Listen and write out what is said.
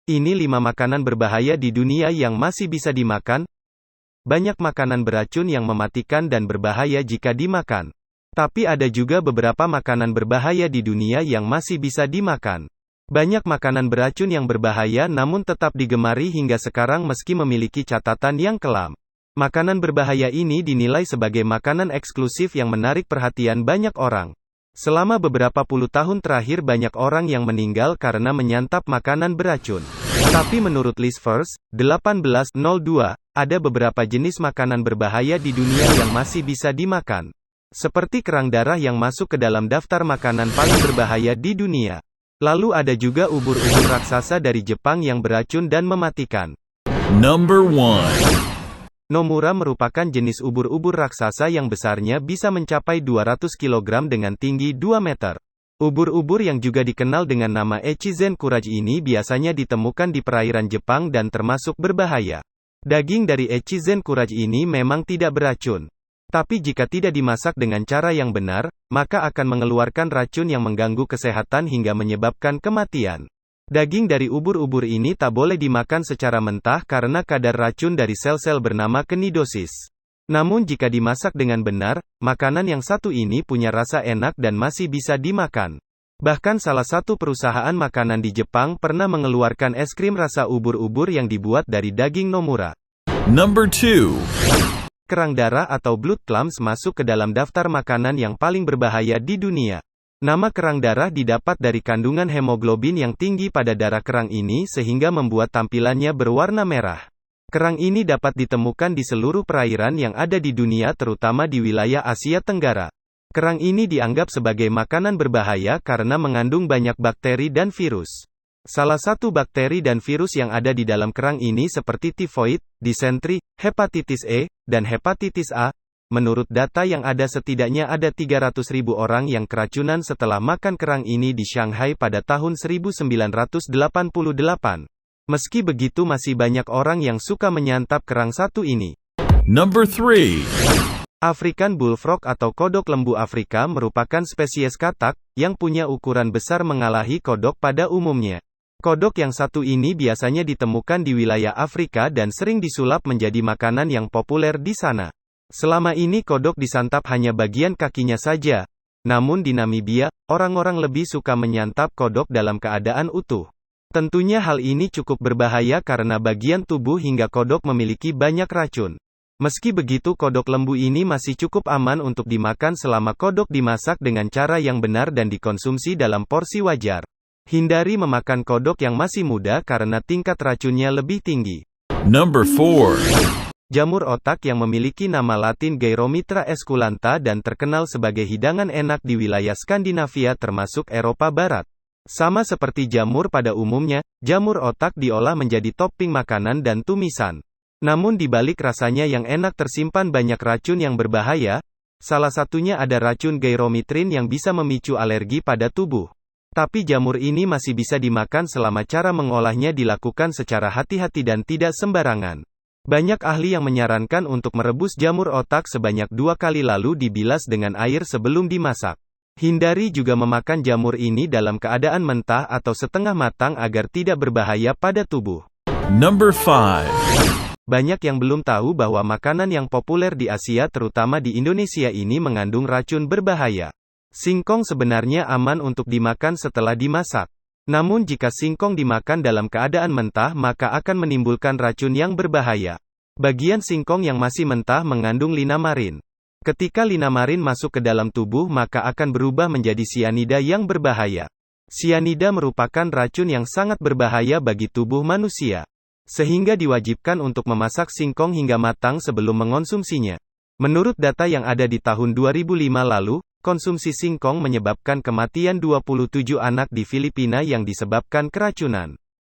Ini 5 makanan berbahaya di dunia yang masih bisa dimakan. Banyak makanan beracun yang mematikan dan berbahaya jika dimakan. Tapi ada juga beberapa makanan berbahaya di dunia yang masih bisa dimakan. Banyak makanan beracun yang berbahaya namun tetap digemari hingga sekarang meski memiliki catatan yang kelam. Makanan berbahaya ini dinilai sebagai makanan eksklusif yang menarik perhatian banyak orang. Selama beberapa puluh tahun terakhir banyak orang yang meninggal karena menyantap makanan beracun. Tapi menurut list First, 1802, ada beberapa jenis makanan berbahaya di dunia yang masih bisa dimakan. Seperti kerang darah yang masuk ke dalam daftar makanan paling berbahaya di dunia. Lalu ada juga ubur-ubur raksasa dari Jepang yang beracun dan mematikan. Number 1. Nomura merupakan jenis ubur-ubur raksasa yang besarnya bisa mencapai 200 kg dengan tinggi 2 meter. Ubur-ubur yang juga dikenal dengan nama Echizen Courage ini biasanya ditemukan di perairan Jepang dan termasuk berbahaya. Daging dari Echizen Courage ini memang tidak beracun. Tapi jika tidak dimasak dengan cara yang benar, maka akan mengeluarkan racun yang mengganggu kesehatan hingga menyebabkan kematian. Daging dari ubur-ubur ini tak boleh dimakan secara mentah karena kadar racun dari sel-sel bernama knidosis. Namun jika dimasak dengan benar, makanan yang satu ini punya rasa enak dan masih bisa dimakan. Bahkan salah satu perusahaan makanan di Jepang pernah mengeluarkan es krim rasa ubur-ubur yang dibuat dari daging nomura. Number 2. Kerang darah atau blood clams masuk ke dalam daftar makanan yang paling berbahaya di dunia. Nama kerang darah didapat dari kandungan hemoglobin yang tinggi pada darah kerang ini sehingga membuat tampilannya berwarna merah. Kerang ini dapat ditemukan di seluruh perairan yang ada di dunia terutama di wilayah Asia Tenggara. Kerang ini dianggap sebagai makanan berbahaya karena mengandung banyak bakteri dan virus. Salah satu bakteri dan virus yang ada di dalam kerang ini seperti tifoid, disentri, hepatitis E, dan hepatitis A. Menurut data yang ada setidaknya ada 300.000 orang yang keracunan setelah makan kerang ini di Shanghai pada tahun 1988. Meski begitu masih banyak orang yang suka menyantap kerang satu ini. Number 3. African bullfrog atau kodok lembu Afrika merupakan spesies katak, yang punya ukuran besar mengalahi kodok pada umumnya. Kodok yang satu ini biasanya ditemukan di wilayah Afrika dan sering disulap menjadi makanan yang populer di sana. Selama ini kodok disantap hanya bagian kakinya saja. Namun di Namibia, orang-orang lebih suka menyantap kodok dalam keadaan utuh. Tentunya hal ini cukup berbahaya karena bagian tubuh hingga kodok memiliki banyak racun. Meski begitu kodok lembu ini masih cukup aman untuk dimakan selama kodok dimasak dengan cara yang benar dan dikonsumsi dalam porsi wajar. Hindari memakan kodok yang masih muda karena tingkat racunnya lebih tinggi. Number 4. Jamur otak yang memiliki nama latin Gairomitra esculenta dan terkenal sebagai hidangan enak di wilayah Skandinavia termasuk Eropa Barat. Sama seperti jamur pada umumnya, jamur otak diolah menjadi topping makanan dan tumisan. Namun di balik rasanya yang enak tersimpan banyak racun yang berbahaya. Salah satunya ada racun gairomitrin yang bisa memicu alergi pada tubuh. Tapi jamur ini masih bisa dimakan selama cara mengolahnya dilakukan secara hati-hati dan tidak sembarangan. Banyak ahli yang menyarankan untuk merebus jamur otak sebanyak 2 kali lalu dibilas dengan air sebelum dimasak. Hindari juga memakan jamur ini dalam keadaan mentah atau setengah matang agar tidak berbahaya pada tubuh. Number 5. Banyak yang belum tahu bahwa makanan yang populer di Asia terutama di Indonesia ini mengandung racun berbahaya. Singkong sebenarnya aman untuk dimakan setelah dimasak. Namun jika singkong dimakan dalam keadaan mentah maka akan menimbulkan racun yang berbahaya. Bagian singkong yang masih mentah mengandung linamarin. Ketika linamarin masuk ke dalam tubuh maka akan berubah menjadi sianida yang berbahaya. Sianida merupakan racun yang sangat berbahaya bagi tubuh manusia. Sehingga diwajibkan untuk memasak singkong hingga matang sebelum mengonsumsinya. Menurut data yang ada di tahun 2005 lalu, konsumsi singkong menyebabkan kematian 27 anak di Filipina yang disebabkan keracunan.